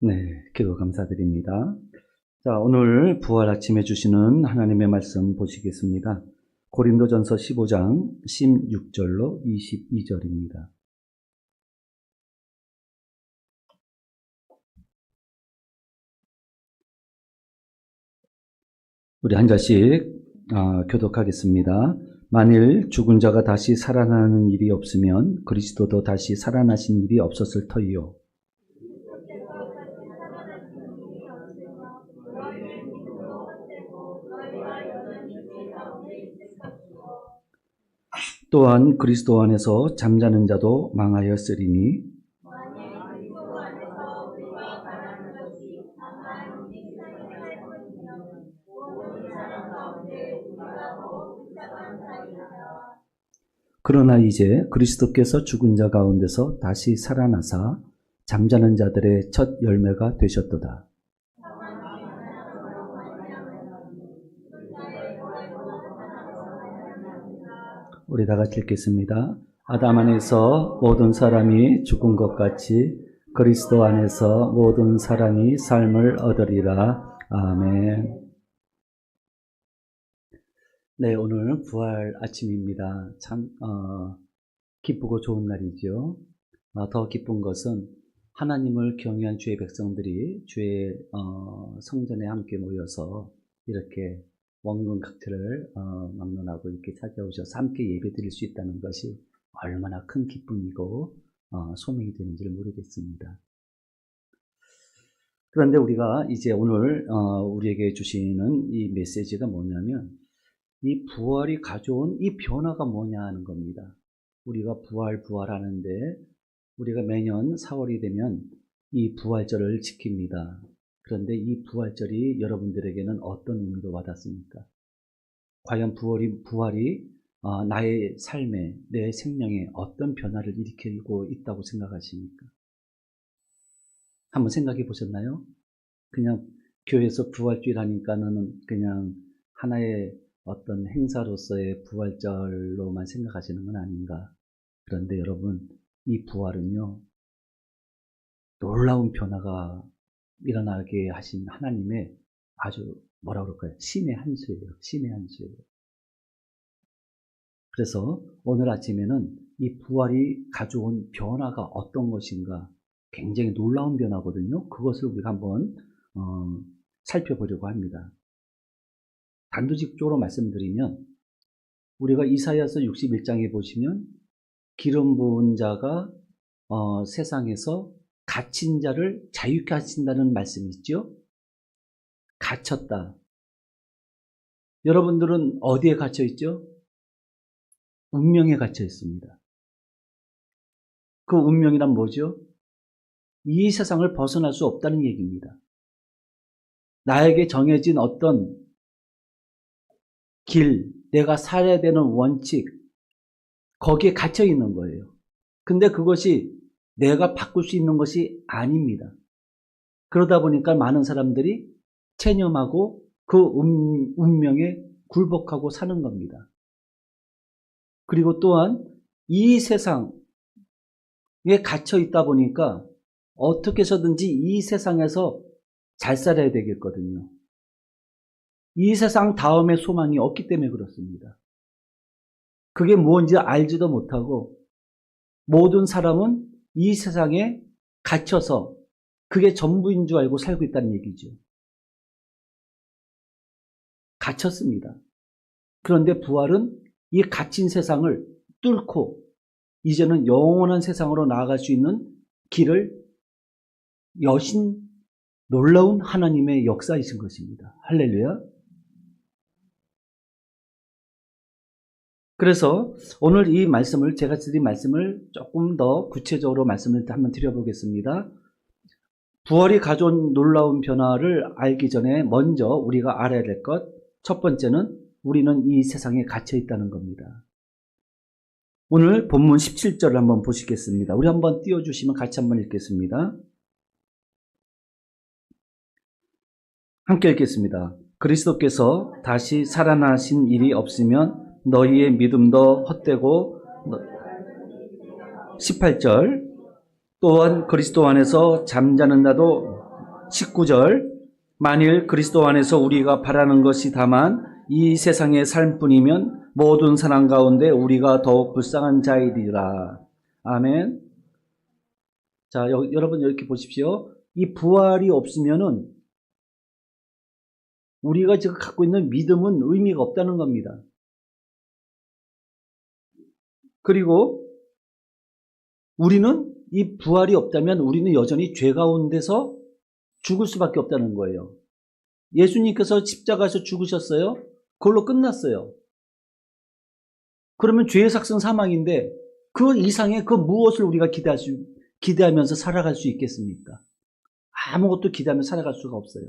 네, 기도 감사드립니다. 자, 오늘 부활 아침에 주시는 하나님의 말씀 보시겠습니다. 고린도전서 15장 16절로 22절입니다. 우리 한 절씩 교독하겠습니다. 만일 죽은 자가 다시 살아나는 일이 없으면 그리스도도 다시 살아나신 일이 없었을 터이요. 또한 그리스도 안에서 잠자는 자도 망하였으리니 그러나 이제 그리스도께서 죽은 자 가운데서 다시 살아나사 잠자는 자들의 첫 열매가 되셨도다. 우리 다 같이 읽겠습니다. 아담 안에서 모든 사람이 죽은 것 같이 그리스도 안에서 모든 사람이 삶을 얻으리라. 아멘. 네, 오늘 부활 아침입니다. 참 기쁘고 좋은 날이죠. 더 기쁜 것은 하나님을 경외한 주의 백성들이 주의 성전에 함께 모여서 이렇게 원근 각처를 막론하고 이렇게 찾아오셔서 함께 예배드릴 수 있다는 것이 얼마나 큰 기쁨이고 소명이 되는지를 모르겠습니다. 그런데 우리가 이제 오늘 우리에게 주시는 이 메시지가 뭐냐면 이 부활이 가져온 이 변화가 뭐냐 하는 겁니다. 우리가 부활하는데 우리가 매년 4월이 되면 이 부활절을 지킵니다. 그런데 이 부활절이 여러분들에게는 어떤 의미로 와닿습니까? 과연 부활이 나의 삶에, 내 생명에 어떤 변화를 일으키고 있다고 생각하십니까? 한번 생각해 보셨나요? 그냥 교회에서 부활주일 하니까는 그냥 하나의 어떤 행사로서의 부활절로만 생각하시는 건 아닌가. 그런데 여러분, 이 부활은요, 놀라운 변화가 일어나게 하신 하나님의 아주 뭐라 그럴까요? 신의 한 수예요. 신의 한 수예요. 그래서 오늘 아침에는 이 부활이 가져온 변화가 어떤 것인가 굉장히 놀라운 변화거든요. 그것을 우리가 한번 살펴보려고 합니다. 단도직입적으로 말씀드리면 우리가 이사야서 61장에 보시면 기름 부은 자가 세상에서 갇힌 자를 자유케 하신다는 말씀이 있죠. 갇혔다. 여러분들은 어디에 갇혀 있죠? 운명에 갇혀 있습니다. 그 운명이란 뭐죠? 이 세상을 벗어날 수 없다는 얘기입니다. 나에게 정해진 어떤 길, 내가 살아야 되는 원칙, 거기에 갇혀 있는 거예요. 근데 그것이 내가 바꿀 수 있는 것이 아닙니다. 그러다 보니까 많은 사람들이 체념하고 그 운명에 굴복하고 사는 겁니다. 그리고 또한 이 세상에 갇혀 있다 보니까 어떻게 해서든지 이 세상에서 잘 살아야 되겠거든요. 이 세상 다음에 소망이 없기 때문에 그렇습니다. 그게 무엇인지 알지도 못하고 모든 사람은 이 세상에 갇혀서 그게 전부인 줄 알고 살고 있다는 얘기죠. 갇혔습니다. 그런데 부활은 이 갇힌 세상을 뚫고 이제는 영원한 세상으로 나아갈 수 있는 길을 여신 놀라운 하나님의 역사이신 것입니다. 할렐루야. 그래서 오늘 이 말씀을, 제가 드린 말씀을 조금 더 구체적으로 말씀을 한번 드려보겠습니다. 부활이 가져온 놀라운 변화를 알기 전에 먼저 우리가 알아야 될 것, 첫 번째는 우리는 이 세상에 갇혀 있다는 겁니다. 오늘 본문 17절을 한번 보시겠습니다. 우리 한번 띄워주시면 같이 한번 읽겠습니다. 함께 읽겠습니다. 그리스도께서 다시 살아나신 일이 없으면 너희의 믿음도 헛되고 18절 또한 그리스도 안에서 잠자는 자도 19절 만일 그리스도 안에서 우리가 바라는 것이 다만 이 세상의 삶뿐이면 모든 사람 가운데 우리가 더욱 불쌍한 자이리라. 아멘. 자, 여러분 이렇게 보십시오. 이 부활이 없으면은 우리가 지금 갖고 있는 믿음은 의미가 없다는 겁니다. 그리고 우리는 이 부활이 없다면 우리는 여전히 죄 가운데서 죽을 수밖에 없다는 거예요. 예수님께서 십자가에서 죽으셨어요. 그걸로 끝났어요. 그러면 죄의 삭은 사망인데 그 이상의 그 무엇을 우리가 기대하면서 살아갈 수 있겠습니까? 아무것도 기대하면서 살아갈 수가 없어요.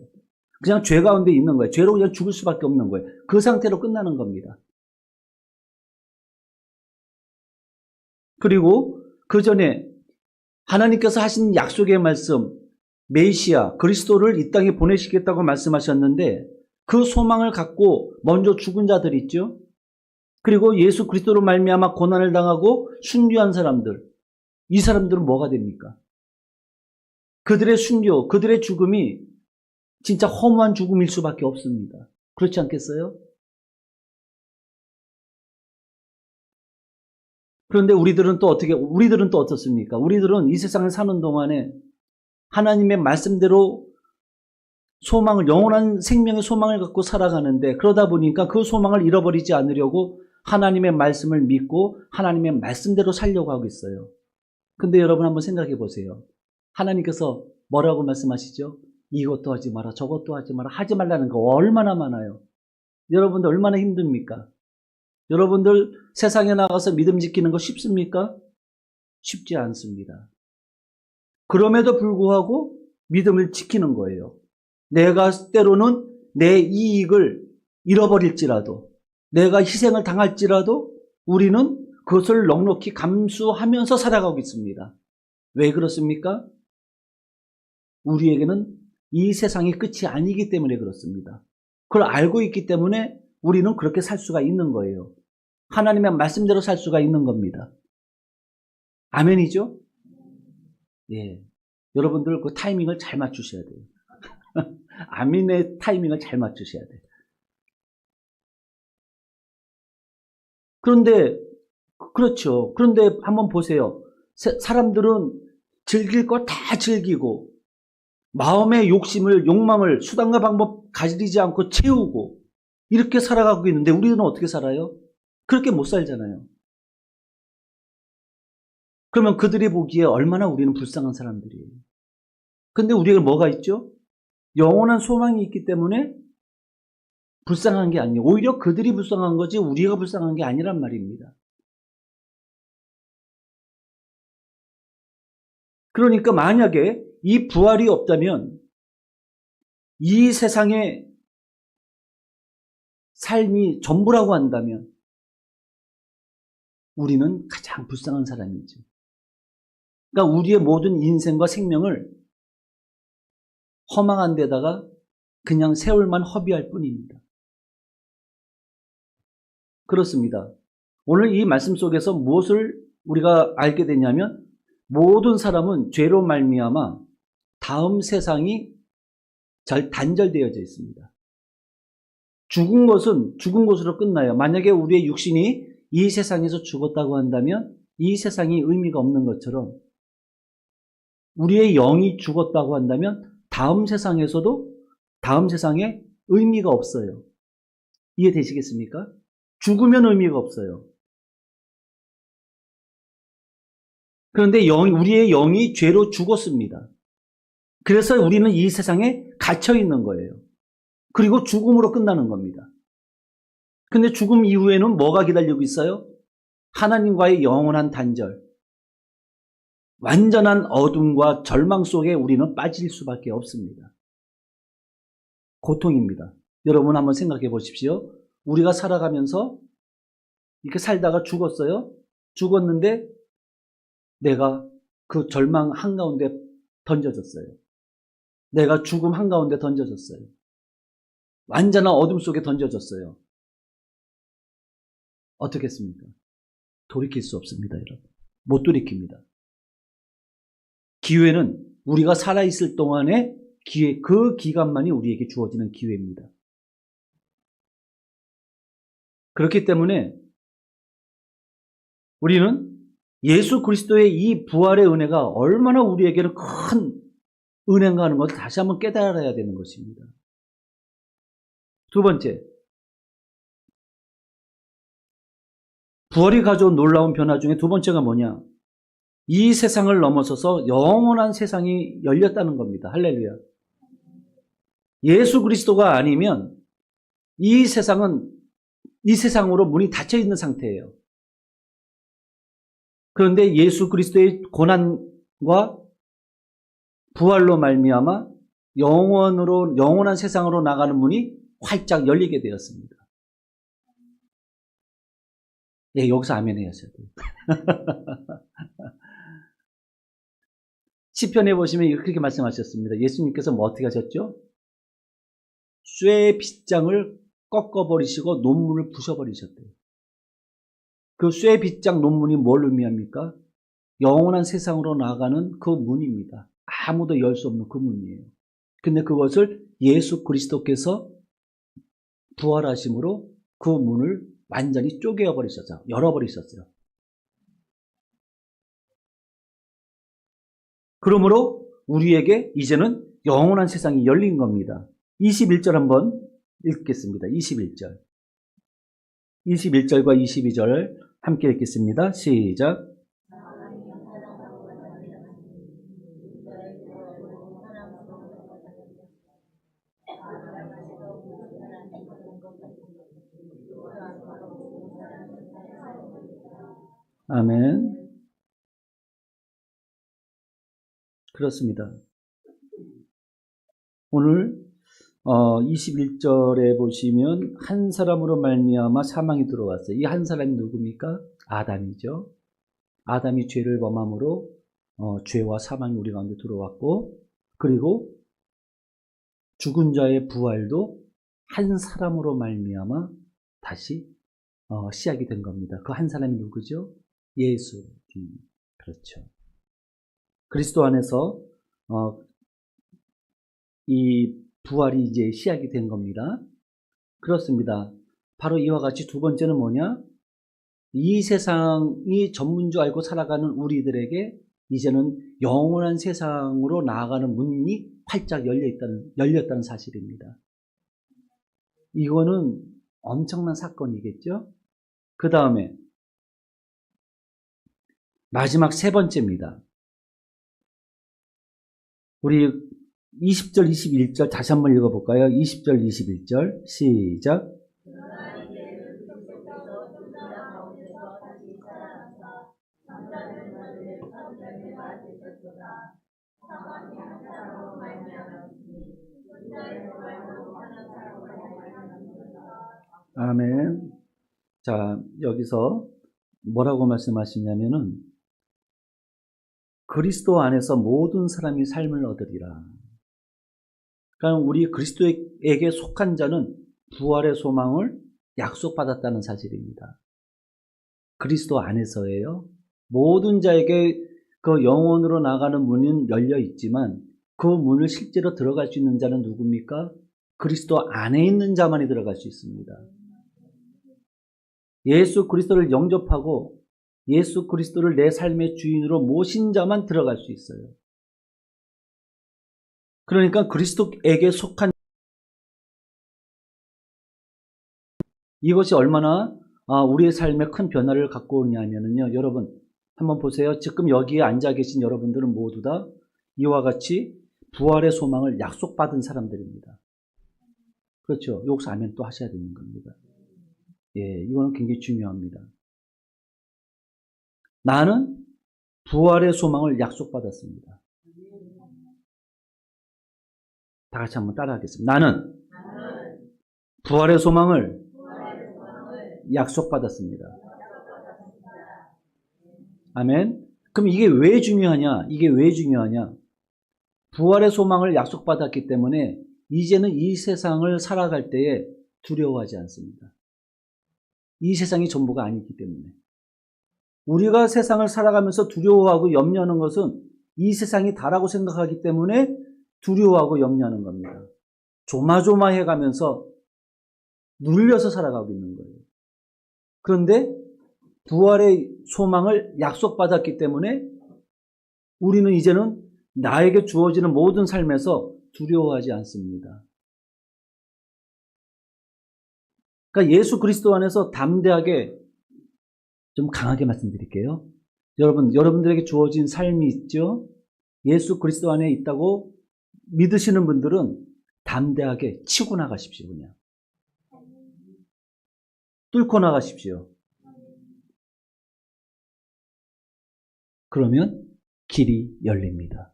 그냥 죄 가운데 있는 거예요. 죄로 그냥 죽을 수밖에 없는 거예요. 그 상태로 끝나는 겁니다. 그리고 그 전에 하나님께서 하신 약속의 말씀, 메시아, 그리스도를 이 땅에 보내시겠다고 말씀하셨는데 그 소망을 갖고 먼저 죽은 자들 있죠. 그리고 예수 그리스도로 말미암아 고난을 당하고 순교한 사람들, 이 사람들은 뭐가 됩니까? 그들의 순교, 그들의 죽음이 진짜 허무한 죽음일 수밖에 없습니다. 그렇지 않겠어요? 그런데 우리들은 또 어떻습니까? 우리들은 이 세상에 사는 동안에 하나님의 말씀대로 소망을, 영원한 생명의 소망을 갖고 살아가는데 그러다 보니까 그 소망을 잃어버리지 않으려고 하나님의 말씀을 믿고 하나님의 말씀대로 살려고 하고 있어요. 근데 여러분 한번 생각해 보세요. 하나님께서 뭐라고 말씀하시죠? 이것도 하지 마라, 저것도 하지 마라, 하지 말라는 거 얼마나 많아요. 여러분들 얼마나 힘듭니까? 여러분들 세상에 나가서 믿음 지키는 거 쉽습니까? 쉽지 않습니다. 그럼에도 불구하고 믿음을 지키는 거예요. 내가 때로는 내 이익을 잃어버릴지라도, 내가 희생을 당할지라도 우리는 그것을 넉넉히 감수하면서 살아가고 있습니다. 왜 그렇습니까? 우리에게는 이 세상이 끝이 아니기 때문에 그렇습니다. 그걸 알고 있기 때문에 우리는 그렇게 살 수가 있는 거예요. 하나님의 말씀대로 살 수가 있는 겁니다. 아멘이죠? 예. 여러분들 그 타이밍을 잘 맞추셔야 돼요. 아멘의 타이밍을 잘 맞추셔야 돼요. 그런데, 그렇죠. 그런데 한번 보세요. 사람들은 즐길 거 다 즐기고, 마음의 욕망을 수단과 방법 가리지 않고 채우고, 이렇게 살아가고 있는데 우리는 어떻게 살아요? 그렇게 못 살잖아요. 그러면 그들이 보기에 얼마나 우리는 불쌍한 사람들이에요. 근데 우리에게 뭐가 있죠? 영원한 소망이 있기 때문에 불쌍한 게 아니에요. 오히려 그들이 불쌍한 거지 우리가 불쌍한 게 아니란 말입니다. 그러니까 만약에 이 부활이 없다면 이 세상의 삶이 전부라고 한다면 우리는 가장 불쌍한 사람이죠. 그러니까 우리의 모든 인생과 생명을 허망한 데다가 그냥 세월만 허비할 뿐입니다. 그렇습니다. 오늘 이 말씀 속에서 무엇을 우리가 알게 되냐면 모든 사람은 죄로 말미암아 다음 세상이 단절되어져 있습니다. 죽은 것은 죽은 것으로 끝나요. 만약에 우리의 육신이 이 세상에서 죽었다고 한다면 이 세상이 의미가 없는 것처럼 우리의 영이 죽었다고 한다면 다음 세상에 의미가 없어요. 이해되시겠습니까? 죽으면 의미가 없어요. 그런데 우리의 영이 죄로 죽었습니다. 그래서 우리는 이 세상에 갇혀 있는 거예요. 그리고 죽음으로 끝나는 겁니다. 근데 죽음 이후에는 뭐가 기다리고 있어요? 하나님과의 영원한 단절. 완전한 어둠과 절망 속에 우리는 빠질 수밖에 없습니다. 고통입니다. 여러분 한번 생각해 보십시오. 우리가 살아가면서 이렇게 살다가 죽었어요. 죽었는데 내가 그 절망 한가운데 던져졌어요. 내가 죽음 한가운데 던져졌어요. 완전한 어둠 속에 던져졌어요. 어떻겠습니까? 돌이킬 수 없습니다, 여러분. 못 돌이킵니다. 기회는 우리가 살아있을 동안에 기회, 그 기간만이 우리에게 주어지는 기회입니다. 그렇기 때문에 우리는 예수 그리스도의 이 부활의 은혜가 얼마나 우리에게는 큰 은혜인가 하는 것을 다시 한번 깨달아야 되는 것입니다. 두 번째, 부활이 가져온 놀라운 변화 중에 두 번째가 뭐냐? 이 세상을 넘어서서 영원한 세상이 열렸다는 겁니다. 할렐루야. 예수 그리스도가 아니면 이 세상으로 문이 닫혀 있는 상태예요. 그런데 예수 그리스도의 고난과 부활로 말미암아 영원한 세상으로 나가는 문이 활짝 열리게 되었습니다. 예, 여기서 아멘 해야죠. 시편에 보시면 그렇게 말씀하셨습니다. 예수님께서 뭐 어떻게 하셨죠? 쇠의 빗장을 꺾어버리시고 논문을 부셔버리셨대요. 그 쇠 빗장 논문이 뭘 의미합니까? 영원한 세상으로 나가는 그 문입니다. 아무도 열 수 없는 그 문이에요. 근데 그것을 예수 그리스도께서 부활하심으로 그 문을 완전히 쪼개어버리셨어요. 열어버리셨어요. 그러므로 우리에게 이제는 영원한 세상이 열린 겁니다. 21절 한번 읽겠습니다. 21절. 21절과 22절 함께 읽겠습니다. 시작. 아멘. 그렇습니다. 오늘 21절에 보시면 한 사람으로 말미암아 사망이 들어왔어요. 이 한 사람이 누굽니까? 아담이죠. 아담이 죄를 범함으로 죄와 사망이 우리 가운데 들어왔고, 그리고 죽은 자의 부활도 한 사람으로 말미암아 다시 시작이 된 겁니다. 그 한 사람이 누구죠? 예수. 그렇죠. 그리스도 안에서 이 부활이 이제 시작이 된 겁니다. 그렇습니다. 바로 이와 같이 두 번째는 뭐냐? 이 세상이 전문 줄 알고 살아가는 우리들에게 이제는 영원한 세상으로 나아가는 문이 활짝 열렸다는 사실입니다. 이거는 엄청난 사건이겠죠? 그 다음에 마지막 세 번째입니다. 우리 20절, 21절 다시 한번 읽어볼까요? 20절, 21절 시작. 아멘. 자, 여기서 뭐라고 말씀하시냐면은 그리스도 안에서 모든 사람이 삶을 얻으리라. 그러니까 우리 그리스도에게 속한 자는 부활의 소망을 약속받았다는 사실입니다. 그리스도 안에서예요. 모든 자에게 그 영원으로 나가는 문은 열려 있지만 그 문을 실제로 들어갈 수 있는 자는 누굽니까? 그리스도 안에 있는 자만이 들어갈 수 있습니다. 예수 그리스도를 영접하고 예수 그리스도를 내 삶의 주인으로 모신 자만 들어갈 수 있어요. 그러니까 그리스도에게 속한 이것이 얼마나 우리의 삶에 큰 변화를 갖고 오냐면요. 여러분 한번 보세요. 지금 여기에 앉아 계신 여러분들은 모두 다 이와 같이 부활의 소망을 약속받은 사람들입니다. 그렇죠. 여기서 아멘 또 하셔야 되는 겁니다. 예, 이거는 굉장히 중요합니다. 나는 부활의 소망을 약속받았습니다. 다 같이 한번 따라하겠습니다. 나는 부활의 소망을 약속받았습니다. 아멘. 그럼 이게 왜 중요하냐? 이게 왜 중요하냐? 부활의 소망을 약속받았기 때문에 이제는 이 세상을 살아갈 때에 두려워하지 않습니다. 이 세상이 전부가 아니기 때문에. 우리가 세상을 살아가면서 두려워하고 염려하는 것은 이 세상이 다라고 생각하기 때문에 두려워하고 염려하는 겁니다. 조마조마해 가면서 눌려서 살아가고 있는 거예요. 그런데 부활의 소망을 약속받았기 때문에 우리는 이제는 나에게 주어지는 모든 삶에서 두려워하지 않습니다. 그러니까 예수 그리스도 안에서 담대하게, 좀 강하게 말씀드릴게요. 여러분들에게 주어진 삶이 있죠? 예수 그리스도 안에 있다고 믿으시는 분들은 담대하게 치고 나가십시오. 그냥 뚫고 나가십시오. 그러면 길이 열립니다.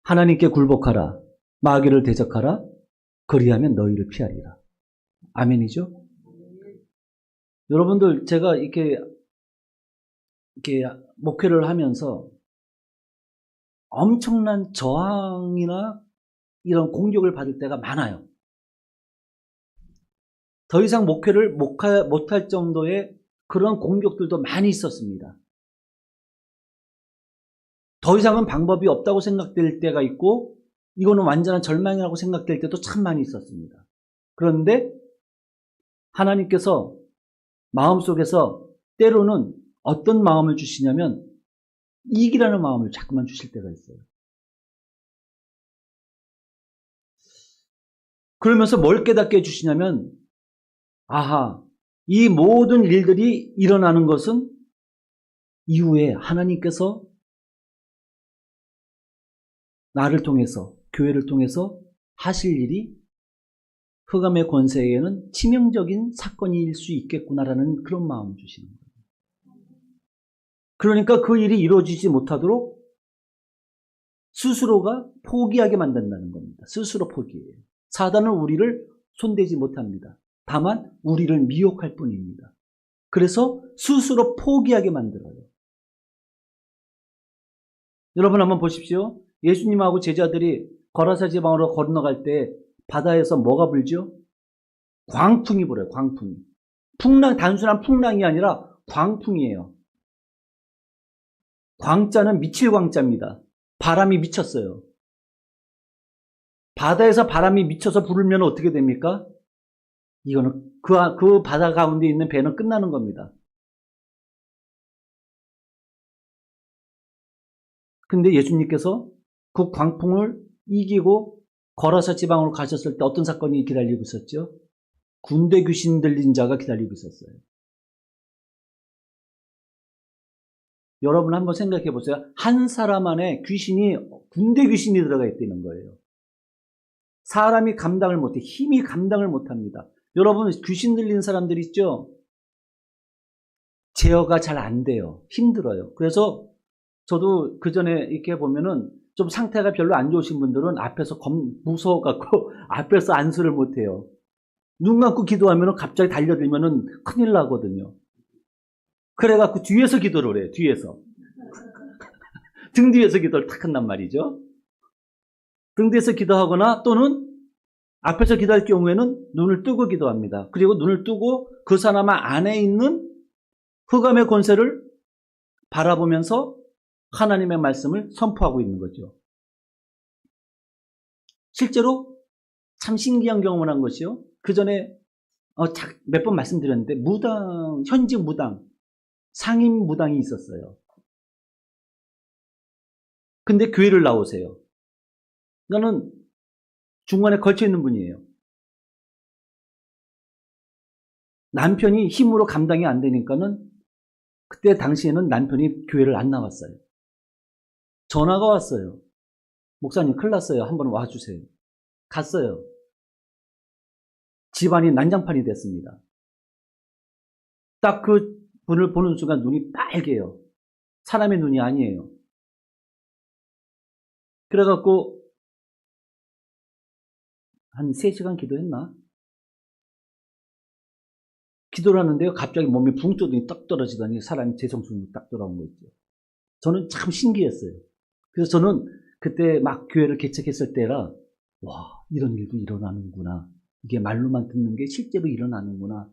하나님께 굴복하라. 마귀를 대적하라. 그리하면 너희를 피하리라. 아멘이죠? 여러분들, 제가 이렇게 목회를 하면서 엄청난 저항이나 이런 공격을 받을 때가 많아요. 더 이상 목회를 못할 정도의 그런 공격들도 많이 있었습니다. 더 이상은 방법이 없다고 생각될 때가 있고, 이거는 완전한 절망이라고 생각될 때도 참 많이 있었습니다. 그런데 하나님께서 마음속에서 때로는 어떤 마음을 주시냐면 이기라는 마음을 자꾸만 주실 때가 있어요. 그러면서 뭘 깨닫게 해주시냐면, 아하, 이 모든 일들이 일어나는 것은 이후에 하나님께서 나를 통해서, 교회를 통해서 하실 일이 흑암의 권세에는 치명적인 사건일 수 있겠구나라는 그런 마음을 주시는 거예요. 그러니까 그 일이 이루어지지 못하도록 스스로가 포기하게 만든다는 겁니다. 스스로 포기해요. 사단은 우리를 손대지 못합니다. 다만 우리를 미혹할 뿐입니다. 그래서 스스로 포기하게 만들어요. 여러분 한번 보십시오. 예수님하고 제자들이 거라사 지방으로 건너갈 때 바다에서 뭐가 불죠? 광풍이 불어요. 광풍이. 단순한 풍랑이 아니라 광풍이에요. 광자는 미칠 광자입니다. 바람이 미쳤어요. 바다에서 바람이 미쳐서 불면 어떻게 됩니까? 이거는 그 바다 가운데 있는 배는 끝나는 겁니다. 근데 예수님께서 그 광풍을 이기고 거라사 지방으로 가셨을 때 어떤 사건이 기다리고 있었죠? 군대 귀신 들린 자가 기다리고 있었어요. 여러분 한번 생각해 보세요. 한 사람 안에 군대 귀신이 들어가 있다는 거예요. 사람이 감당을 못해. 힘이 감당을 못합니다. 여러분 귀신 들린 사람들 있죠? 제어가 잘 안 돼요. 힘들어요. 그래서 저도 그 전에 이렇게 보면은 좀 상태가 별로 안 좋으신 분들은 앞에서 무서워갖고 앞에서 안수를 못해요. 눈 감고 기도하면은 갑자기 달려들면은 큰일 나거든요. 그래갖고 뒤에서 기도를 해요. 뒤에서. 등 뒤에서 기도를 탁 한단 말이죠. 등 뒤에서 기도하거나 또는 앞에서 기도할 경우에는 눈을 뜨고 기도합니다. 그리고 눈을 뜨고 그 사람 안에 있는 흑암의 권세를 바라보면서 하나님의 말씀을 선포하고 있는 거죠. 실제로 참 신기한 경험을 한 것이요. 그 전에 몇 번 말씀드렸는데 현직 무당, 상임 무당이 있었어요. 근데 교회를 나오세요. 이거는 중간에 걸쳐 있는 분이에요. 남편이 힘으로 감당이 안 되니까는 그때 당시에는 남편이 교회를 안 나왔어요. 전화가 왔어요. 목사님 큰일 났어요. 한번 와주세요. 갔어요. 집안이 난장판이 됐습니다. 딱 그 분을 보는 순간 눈이 빨개요. 사람의 눈이 아니에요. 그래갖고 한 3시간 기도했나? 기도를 하는데요. 갑자기 몸에 붕 떠더니 딱 떨어지더니 사람이 재성순이 딱 돌아온 거 있죠. 저는 참 신기했어요. 그래서 저는 그때 막 교회를 개척했을 때라 와 이런 일도 일어나는구나. 이게 말로만 듣는 게 실제로 일어나는구나.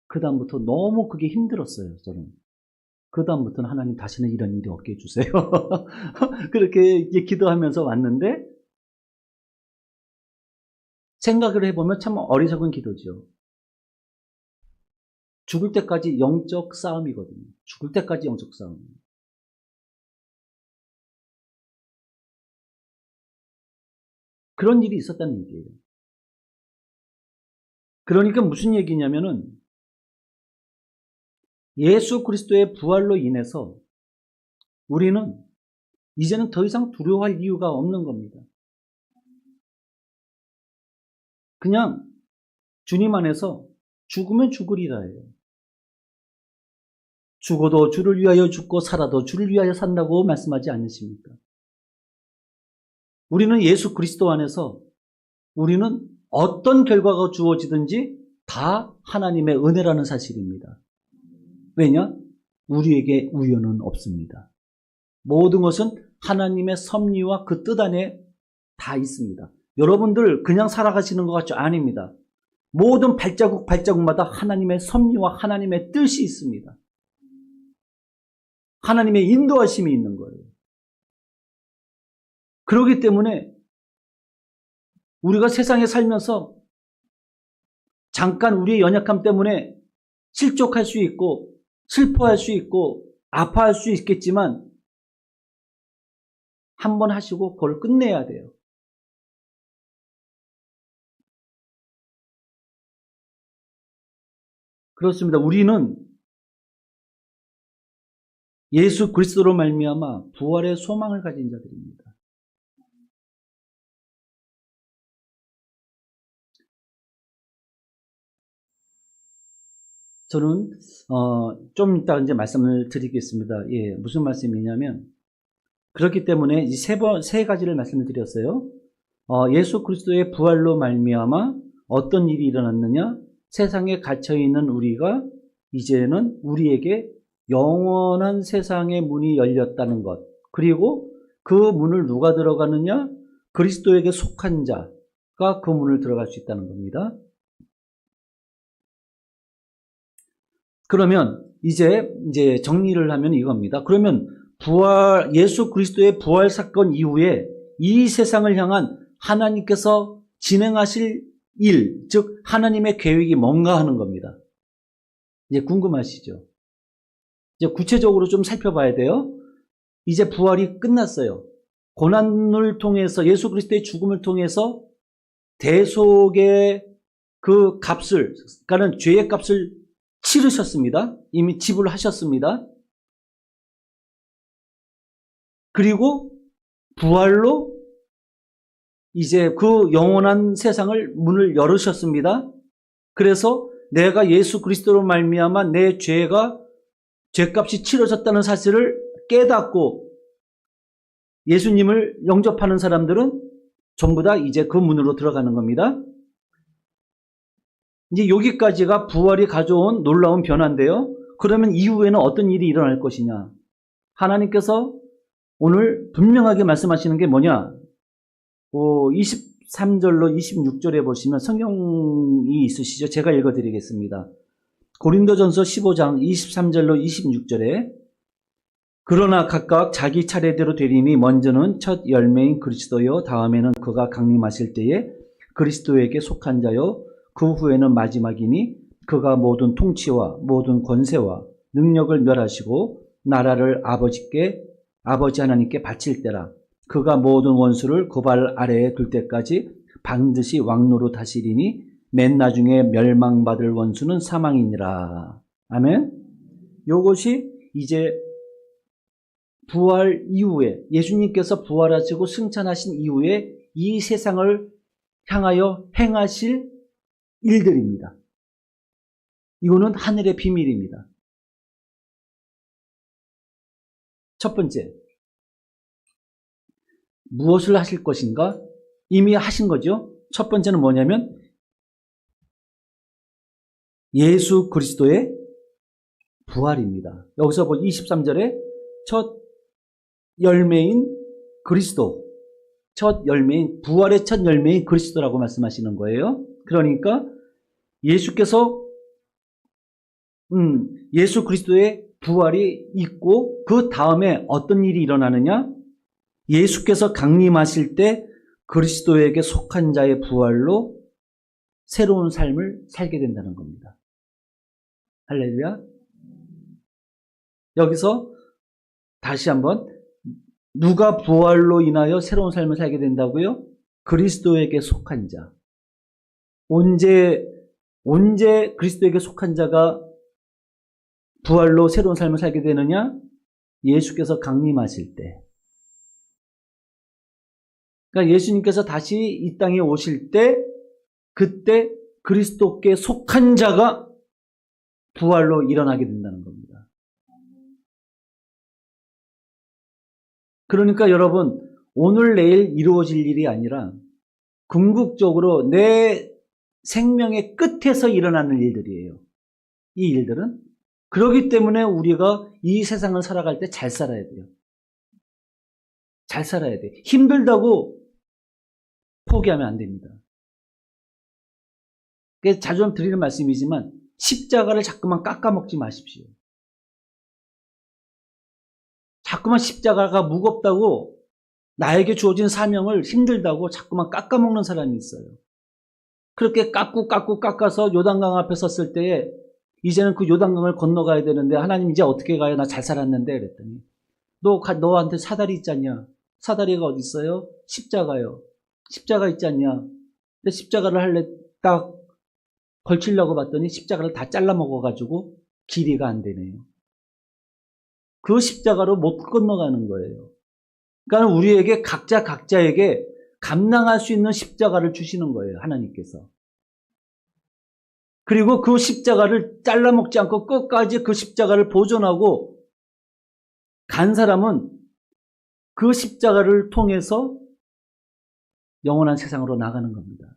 그 다음부터 너무 그게 힘들었어요. 저는. 그 다음부터는 하나님 다시는 이런 일이 없게 해주세요. 그렇게 이제 기도하면서 왔는데, 생각을 해보면 참 어리석은 기도죠. 죽을 때까지 영적 싸움이거든요. 죽을 때까지 영적 싸움. 그런 일이 있었다는 얘기예요. 그러니까 무슨 얘기냐면은 예수 그리스도의 부활로 인해서 우리는 이제는 더 이상 두려워할 이유가 없는 겁니다. 그냥 주님 안에서 죽으면 죽으리라예요. 죽어도 주를 위하여 죽고 살아도 주를 위하여 산다고 말씀하지 않으십니까? 우리는 예수 그리스도 안에서 우리는 어떤 결과가 주어지든지 다 하나님의 은혜라는 사실입니다. 왜냐? 우리에게 우연은 없습니다. 모든 것은 하나님의 섭리와 그 뜻 안에 다 있습니다. 여러분들 그냥 살아가시는 것 같죠? 아닙니다. 모든 발자국 발자국마다 하나님의 섭리와 하나님의 뜻이 있습니다. 하나님의 인도하심이 있는 거예요. 그렇기 때문에 우리가 세상에 살면서 잠깐 우리의 연약함 때문에 실족할 수 있고 슬퍼할 수 있고 아파할 수 있겠지만 한번 하시고 그걸 끝내야 돼요. 그렇습니다. 우리는 예수 그리스도로 말미암아 부활의 소망을 가진 자들입니다. 저는 좀 이따 이제 말씀을 드리겠습니다. 예, 무슨 말씀이냐면 그렇기 때문에 이 세 가지를 말씀을 드렸어요. 예수 그리스도의 부활로 말미암아 어떤 일이 일어났느냐? 세상에 갇혀 있는 우리가 이제는 우리에게 영원한 세상의 문이 열렸다는 것. 그리고 그 문을 누가 들어가느냐? 그리스도에게 속한 자가 그 문을 들어갈 수 있다는 겁니다. 그러면 이제 정리를 하면 이겁니다. 그러면 예수 그리스도의 부활 사건 이후에 이 세상을 향한 하나님께서 진행하실 일, 즉 하나님의 계획이 뭔가 하는 겁니다. 이제 궁금하시죠? 이제 구체적으로 좀 살펴봐야 돼요. 이제 부활이 끝났어요. 고난을 통해서 예수 그리스도의 죽음을 통해서 대속의 그 값을, 그러니까 죄의 값을 치르셨습니다. 이미 지불하셨습니다. 그리고 부활로 이제 그 영원한 세상을 문을 열으셨습니다. 그래서 내가 예수 그리스도로 말미암아 내 죄값이 치러졌다는 사실을 깨닫고 예수님을 영접하는 사람들은 전부 다 이제 그 문으로 들어가는 겁니다. 이제 여기까지가 부활이 가져온 놀라운 변화인데요. 그러면 이후에는 어떤 일이 일어날 것이냐? 하나님께서 오늘 분명하게 말씀하시는 게 뭐냐? 23절로 26절에 보시면 성경이 있으시죠? 제가 읽어드리겠습니다. 고린도전서 15장 23절로 26절에 그러나 각각 자기 차례대로 되리니 먼저는 첫 열매인 그리스도요 다음에는 그가 강림하실 때에 그리스도에게 속한 자요 그 후에는 마지막이니 그가 모든 통치와 모든 권세와 능력을 멸하시고 나라를 아버지 하나님께 바칠 때라. 그가 모든 원수를 그 발 아래에 둘 때까지 반드시 왕노로 다스리니 맨 나중에 멸망받을 원수는 사망이니라. 아멘. 요것이 이제 부활 이후에 예수님께서 부활하시고 승천하신 이후에 이 세상을 향하여 행하실 일들입니다. 이거는 하늘의 비밀입니다. 첫 번째, 무엇을 하실 것인가? 이미 하신 거죠. 첫 번째는 뭐냐면 예수 그리스도의 부활입니다. 여기서 23절에 첫 열매인 그리스도, 부활의 첫 열매인 그리스도라고 말씀하시는 거예요. 그러니까 예수께서 예수 그리스도의 부활이 있고 그 다음에 어떤 일이 일어나느냐? 예수께서 강림하실 때 그리스도에게 속한 자의 부활로 새로운 삶을 살게 된다는 겁니다. 할렐루야. 여기서 다시 한번 누가 부활로 인하여 새로운 삶을 살게 된다고요? 그리스도에게 속한 자. 언제 그리스도에게 속한 자가 부활로 새로운 삶을 살게 되느냐? 예수께서 강림하실 때. 그러니까 예수님께서 다시 이 땅에 오실 때 그때 그리스도께 속한 자가 부활로 일어나게 된다는 겁니다. 그러니까 여러분, 오늘 내일 이루어질 일이 아니라 궁극적으로 내 생명의 끝에서 일어나는 일들이에요. 이 일들은. 그렇기 때문에 우리가 이 세상을 살아갈 때 잘 살아야 돼요. 잘 살아야 돼. 힘들다고 포기하면 안 됩니다. 자주 드리는 말씀이지만 십자가를 자꾸만 깎아먹지 마십시오. 자꾸만 십자가가 무겁다고 나에게 주어진 사명을 힘들다고 자꾸만 깎아먹는 사람이 있어요. 그렇게 깎아서 요단강 앞에 섰을 때에 이제는 그 요단강을 건너가야 되는데 하나님 이제 어떻게 가요? 나 잘 살았는데 그랬더니 너한테 사다리 있지 않냐? 사다리가 어디 있어요? 십자가요. 십자가 있지 않냐? 근데 십자가를 할래 딱 걸치려고 봤더니 십자가를 다 잘라 먹어가지고 길이가 안 되네요. 그 십자가로 못 건너가는 거예요. 그러니까 우리에게 각자에게 감당할 수 있는 십자가를 주시는 거예요. 하나님께서. 그리고 그 십자가를 잘라먹지 않고 끝까지 그 십자가를 보존하고 간 사람은 그 십자가를 통해서 영원한 세상으로 나가는 겁니다.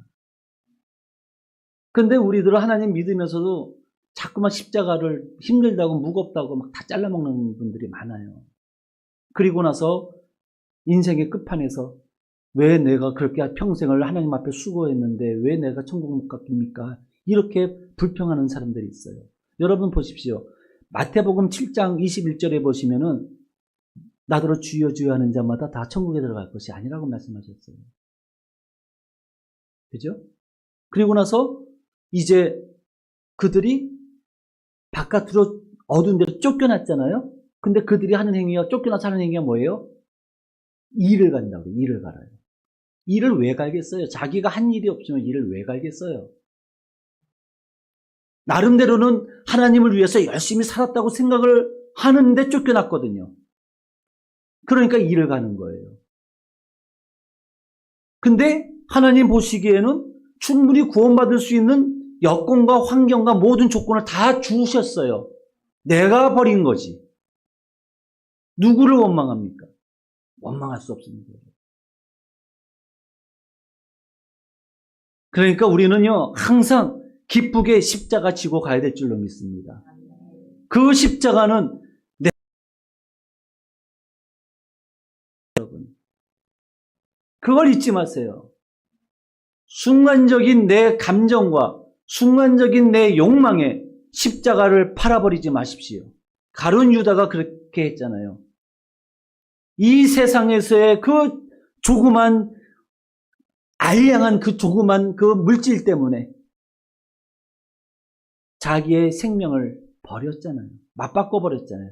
그런데 우리들은 하나님 믿으면서도 자꾸만 십자가를 힘들다고 무겁다고 막 다 잘라먹는 분들이 많아요. 그리고 나서 인생의 끝판에서 왜 내가 그렇게 평생을 하나님 앞에 수고했는데 왜 내가 천국 못 갔습니까? 이렇게 불평하는 사람들이 있어요. 여러분 보십시오. 마태복음 7장 21절에 보시면은 나더러 주여 주여 하는 자마다 다 천국에 들어갈 것이 아니라고 말씀하셨어요. 그죠? 그리고 나서 이제 그들이 바깥으로 어두운 데로 쫓겨났잖아요. 근데 그들이 하는 행위가 쫓겨나서 하는 행위가 뭐예요? 일을 간다고. 일을 갈아요. 일을 왜 갈겠어요? 자기가 한 일이 없으면 일을 왜 갈겠어요? 나름대로는 하나님을 위해서 열심히 살았다고 생각을 하는데 쫓겨났거든요. 그러니까 일을 가는 거예요. 근데 하나님 보시기에는 충분히 구원받을 수 있는 여건과 환경과 모든 조건을 다 주셨어요. 내가 버린 거지. 누구를 원망합니까? 원망할 수 없습니다. 그러니까 우리는요, 항상 기쁘게 십자가 지고 가야 될 줄로 믿습니다. 그 십자가는 여러분, 그걸 잊지 마세요. 순간적인 내 감정과 순간적인 내 욕망에 십자가를 팔아버리지 마십시오. 가룟 유다가 그렇게 했잖아요. 이 세상에서의 그 조그만 알량한 그 조그만 그 물질 때문에 자기의 생명을 버렸잖아요. 맞바꿔 버렸잖아요.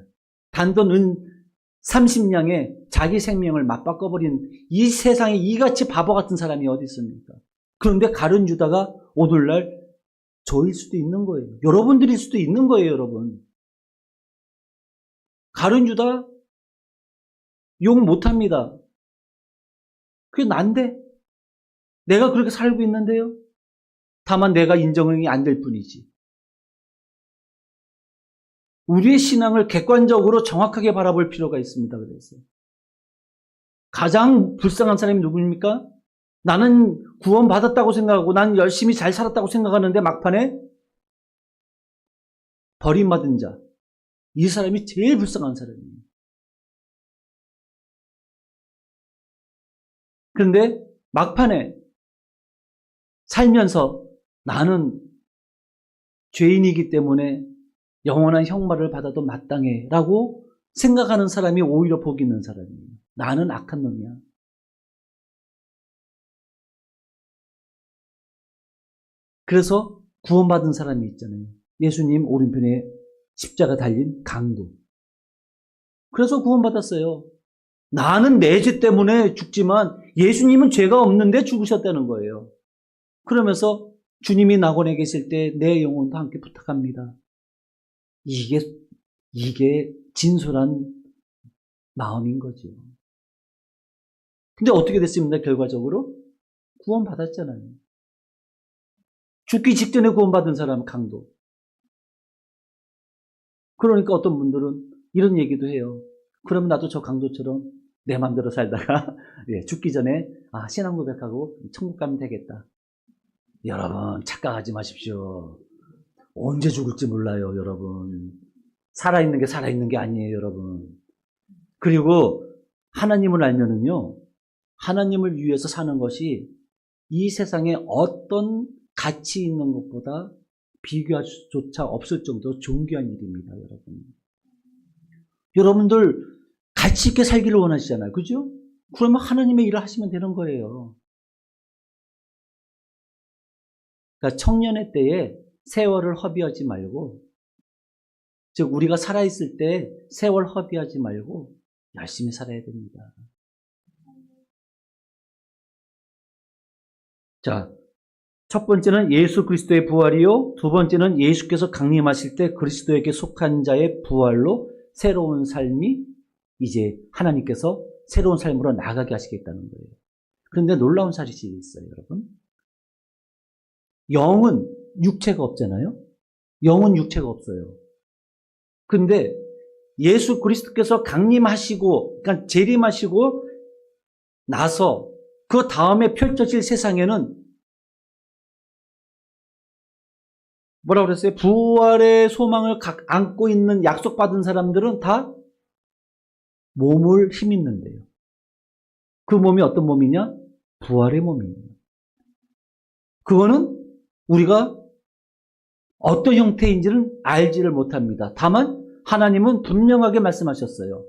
단돈 은 30냥에 자기 생명을 맞바꿔 버린 이 세상에 이같이 바보 같은 사람이 어디 있습니까? 그런데 가룟 유다가 오늘날 저일 수도 있는 거예요. 여러분들일 수도 있는 거예요, 여러분. 가룟 유다 욕 못합니다. 그게 난데? 내가 그렇게 살고 있는데요? 다만 내가 인정이 안 될 뿐이지. 우리의 신앙을 객관적으로 정확하게 바라볼 필요가 있습니다. 그래서 가장 불쌍한 사람이 누구입니까? 나는 구원받았다고 생각하고 난 열심히 잘 살았다고 생각하는데 막판에 버림받은 자, 이 사람이 제일 불쌍한 사람이에요. 그런데 막판에 살면서 나는 죄인이기 때문에 영원한 형벌을 받아도 마땅해 라고 생각하는 사람이 오히려 복이 있는 사람이에요. 나는 악한 놈이야. 그래서 구원받은 사람이 있잖아요. 예수님 오른편에 십자가 달린 강도. 그래서 구원받았어요. 나는 내 죄 때문에 죽지만 예수님은 죄가 없는데 죽으셨다는 거예요. 그러면서 주님이 낙원에 계실 때 내 영혼도 함께 부탁합니다. 이게 진솔한 마음인 거죠. 근데 어떻게 됐습니까? 결과적으로 구원받았잖아요. 죽기 직전에 구원받은 사람 강도. 그러니까 어떤 분들은 이런 얘기도 해요. 그러면 나도 저 강도처럼 내 마음대로 살다가 죽기 전에 신앙 고백하고 천국 가면 되겠다. 여러분 착각하지 마십시오. 언제 죽을지 몰라요, 여러분. 살아있는 게 살아있는 게 아니에요, 여러분. 그리고 하나님을 알면은요, 하나님을 위해서 사는 것이 이 세상에 어떤 가치 있는 것보다 비교할 수조차 없을 정도로 존귀한 일입니다, 여러분. 여러분들 가치 있게 살기를 원하시잖아요, 그죠? 그러면 하나님의 일을 하시면 되는 거예요. 그러니까 청년의 때에 세월을 허비하지 말고, 즉 우리가 살아있을 때 세월 허비하지 말고 열심히 살아야 됩니다. 자, 첫 번째는 예수 그리스도의 부활이요, 두 번째는 예수께서 강림하실 때 그리스도에게 속한 자의 부활로 새로운 삶이 이제 하나님께서 새로운 삶으로 나가게 하시겠다는 거예요. 그런데 놀라운 사실이 있어요, 여러분. 영은 육체가 없잖아요. 영은 육체가 없어요. 근데 예수 그리스도께서 강림하시고, 그러니까 재림하시고 나서 그 다음에 펼쳐질 세상에는 뭐라고 그랬어요? 부활의 소망을 안고 있는 약속받은 사람들은 다 몸을 힘입는데요. 그 몸이 어떤 몸이냐? 부활의 몸이에요. 그거는 우리가 어떤 형태인지는 알지를 못합니다. 다만 하나님은 분명하게 말씀하셨어요.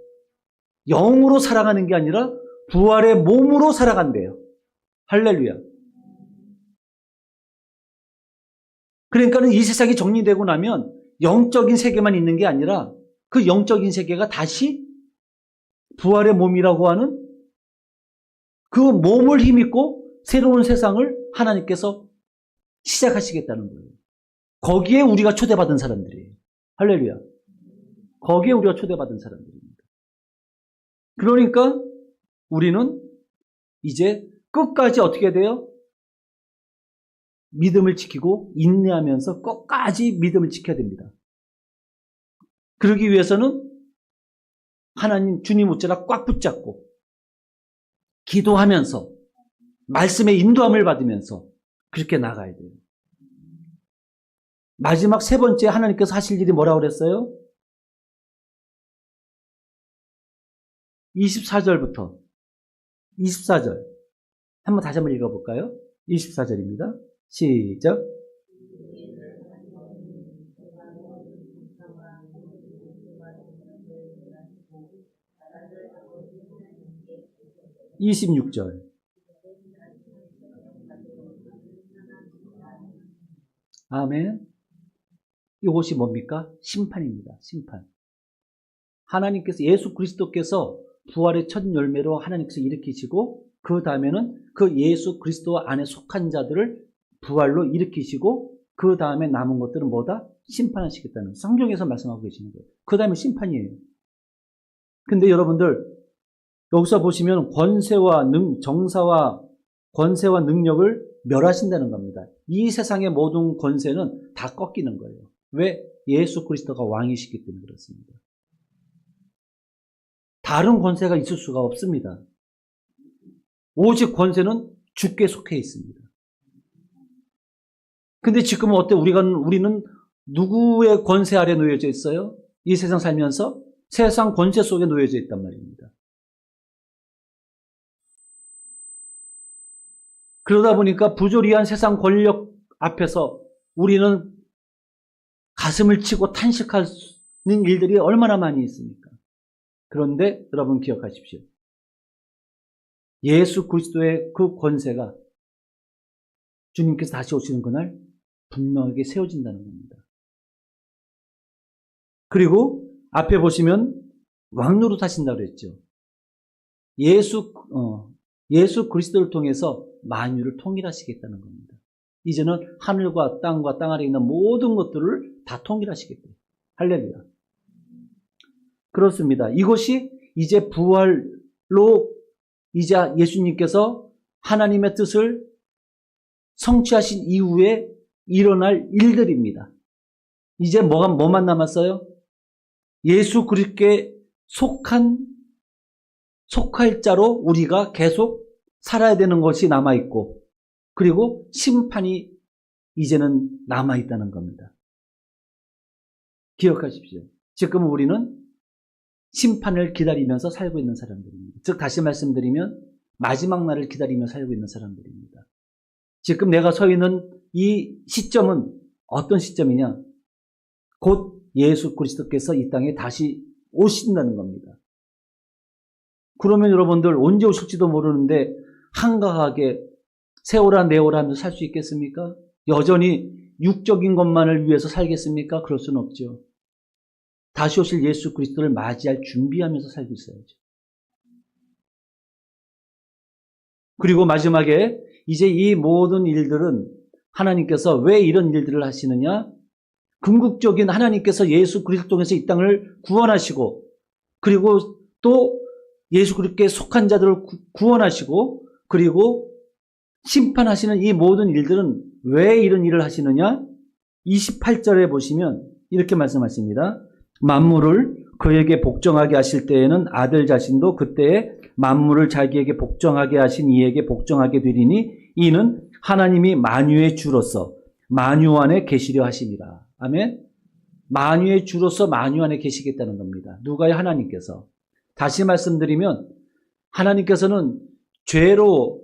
영으로 살아가는 게 아니라 부활의 몸으로 살아간대요. 할렐루야. 그러니까는 이 세상이 정리되고 나면 영적인 세계만 있는 게 아니라 그 영적인 세계가 다시 부활의 몸이라고 하는 그 몸을 힘입고 새로운 세상을 하나님께서 시작하시겠다는 거예요. 거기에 우리가 초대받은 사람들이에요. 할렐루야. 거기에 우리가 초대받은 사람들입니다. 그러니까 우리는 이제 끝까지 어떻게 돼요? 믿음을 지키고 인내하면서 끝까지 믿음을 지켜야 됩니다. 그러기 위해서는 하나님 주님 옷자락 꽉 붙잡고 기도하면서 말씀의 인도함을 받으면서 그렇게 나가야 돼요. 마지막 세 번째 하나님께서 하실 일이 뭐라고 그랬어요? 24절부터 24절 다시 한번 읽어볼까요? 24절입니다. 시작. 26절. 아멘. 이것이 뭡니까? 심판입니다. 심판. 하나님께서 예수 그리스도께서 부활의 첫 열매로 하나님께서 일으키시고 그 다음에는 그 예수 그리스도 안에 속한 자들을 부활로 일으키시고 그 다음에 남은 것들은 뭐다? 심판하시겠다는 성경에서 말씀하고 계시는 거예요. 그 다음에 심판이에요. 근데 여러분들 여기서 보시면 정사와 권세와 능력을 멸하신다는 겁니다. 이 세상의 모든 권세는 다 꺾이는 거예요. 왜? 예수 그리스도가 왕이시기 때문에 그렇습니다. 다른 권세가 있을 수가 없습니다. 오직 권세는 주께 속해 있습니다. 근데 지금은 어때? 우리는 누구의 권세 아래 놓여져 있어요? 이 세상 살면서 세상 권세 속에 놓여져 있단 말입니다. 그러다 보니까 부조리한 세상 권력 앞에서 우리는 가슴을 치고 탄식하는 일들이 얼마나 많이 있습니까? 그런데 여러분 기억하십시오. 예수 그리스도의 그 권세가 주님께서 다시 오시는 그날 분명하게 세워진다는 겁니다. 그리고 앞에 보시면 왕노릇 하신다고 그랬죠. 예수 그리스도를 통해서 만유를 통일하시겠다는 겁니다. 이제는 하늘과 땅과 땅 아래 있는 모든 것들을 다 통일하시겠다. 할렐루야. 그렇습니다. 이것이 이제 부활로 이제 예수님께서 하나님의 뜻을 성취하신 이후에 일어날 일들입니다. 이제 뭐만 남았어요? 예수 그리스도께 속할 자로 우리가 계속 살아야 되는 것이 남아있고, 그리고 심판이 이제는 남아있다는 겁니다. 기억하십시오. 지금 우리는 심판을 기다리면서 살고 있는 사람들입니다. 즉 다시 말씀드리면 마지막 날을 기다리며 살고 있는 사람들입니다. 지금 내가 서 있는 이 시점은 어떤 시점이냐? 곧 예수 그리스도께서 이 땅에 다시 오신다는 겁니다. 그러면 여러분들 언제 오실지도 모르는데 한가하게 세오라 내오라 하면서 살 수 있겠습니까? 여전히 육적인 것만을 위해서 살겠습니까? 그럴 수는 없죠. 다시 오실 예수 그리스도를 맞이할 준비하면서 살고 있어야죠. 그리고 마지막에 이제 이 모든 일들은 하나님께서 왜 이런 일들을 하시느냐? 궁극적인 하나님께서 예수 그리스도 통해서 이 땅을 구원하시고, 그리고 또 예수 그리스도께 속한 자들을 구원하시고, 그리고 심판하시는 이 모든 일들은 왜 이런 일을 하시느냐? 28절에 보시면 이렇게 말씀하십니다. 만물을 그에게 복종하게 하실 때에는 아들 자신도 그때에 만물을 자기에게 복종하게 하신 이에게 복종하게 되리니 이는 하나님이 만유의 주로서 만유 안에 계시려 하심이라. 아멘. 만유의 주로서 만유 안에 계시겠다는 겁니다. 누가요? 하나님께서. 다시 말씀드리면 하나님께서는 죄로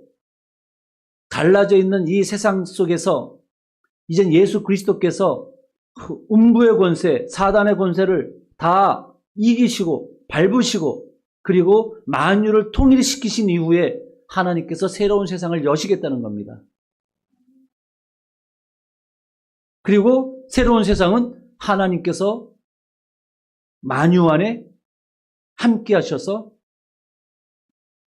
갈라져 있는 이 세상 속에서 이젠 예수 그리스도께서 음부의 권세, 사단의 권세를 다 이기시고 밟으시고, 그리고 만유를 통일시키신 이후에 하나님께서 새로운 세상을 여시겠다는 겁니다. 그리고 새로운 세상은 하나님께서 만유 안에 함께 하셔서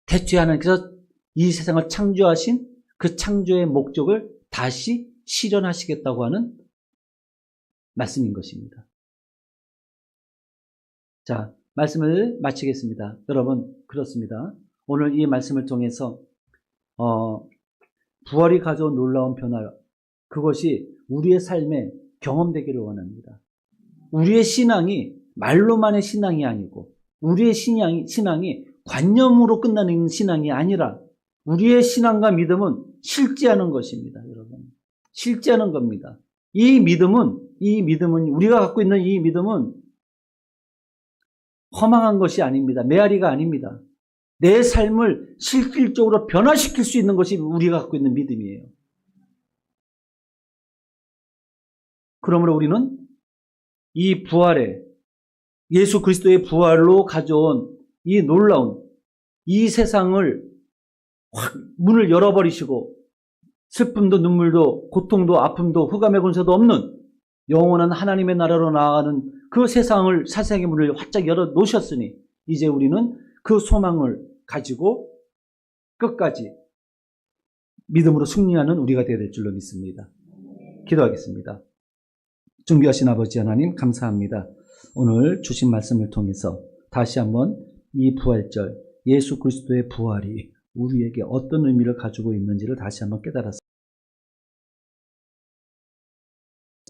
대체 하나님께서 이 세상을 창조하신 그 창조의 목적을 다시 실현하시겠다고 하는 말씀인 것입니다. 자, 말씀을 마치겠습니다. 여러분, 그렇습니다. 오늘 이 말씀을 통해서 부활이 가져온 놀라운 변화, 그것이 우리의 삶에 경험되기를 원합니다. 우리의 신앙이 말로만의 신앙이 아니고, 우리의 신앙이 관념으로 끝나는 신앙이 아니라 우리의 신앙과 믿음은 실제하는 것입니다. 여러분, 실제하는 겁니다. 이 믿음은 우리가 갖고 있는 이 믿음은 허망한 것이 아닙니다. 메아리가 아닙니다. 내 삶을 실질적으로 변화시킬 수 있는 것이 우리가 갖고 있는 믿음이에요. 그러므로 우리는 이 부활에, 예수 그리스도의 부활로 가져온 이 놀라운 이 세상을 확 문을 열어버리시고 슬픔도 눈물도 고통도 아픔도 흑암의 권세도 없는 영원한 하나님의 나라로 나아가는 그 세상을, 사생의 문을 활짝 열어 놓으셨으니 이제 우리는 그 소망을 가지고 끝까지 믿음으로 승리하는 우리가 되어야 될 줄로 믿습니다. 기도하겠습니다. 존귀하신 아버지 하나님, 감사합니다. 오늘 주신 말씀을 통해서 다시 한번 이 부활절, 예수 그리스도의 부활이 우리에게 어떤 의미를 가지고 있는지를 다시 한번 깨달았습니다.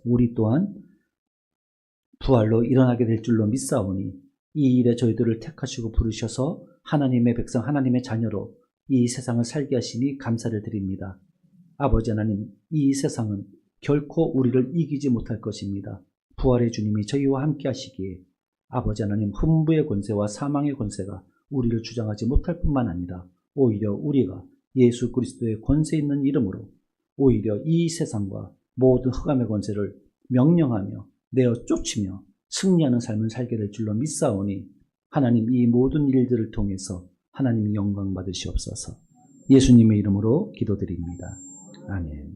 우리 또한 부활로 일어나게 될 줄로 믿사오니 이 일에 저희들을 택하시고 부르셔서 하나님의 백성, 하나님의 자녀로 이 세상을 살게 하시니 감사를 드립니다. 아버지 하나님, 이 세상은 결코 우리를 이기지 못할 것입니다. 부활의 주님이 저희와 함께 하시기에 아버지 하나님, 흠부의 권세와 사망의 권세가 우리를 주장하지 못할 뿐만 아니라 오히려 우리가 예수 그리스도의 권세 있는 이름으로 오히려 이 세상과 모든 흑암의 권세를 명령하며 내어 쫓으며 승리하는 삶을 살게 될 줄로 믿사오니 하나님 이 모든 일들을 통해서 하나님 영광 받으시옵소서. 예수님의 이름으로 기도드립니다. 아멘.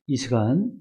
이 시간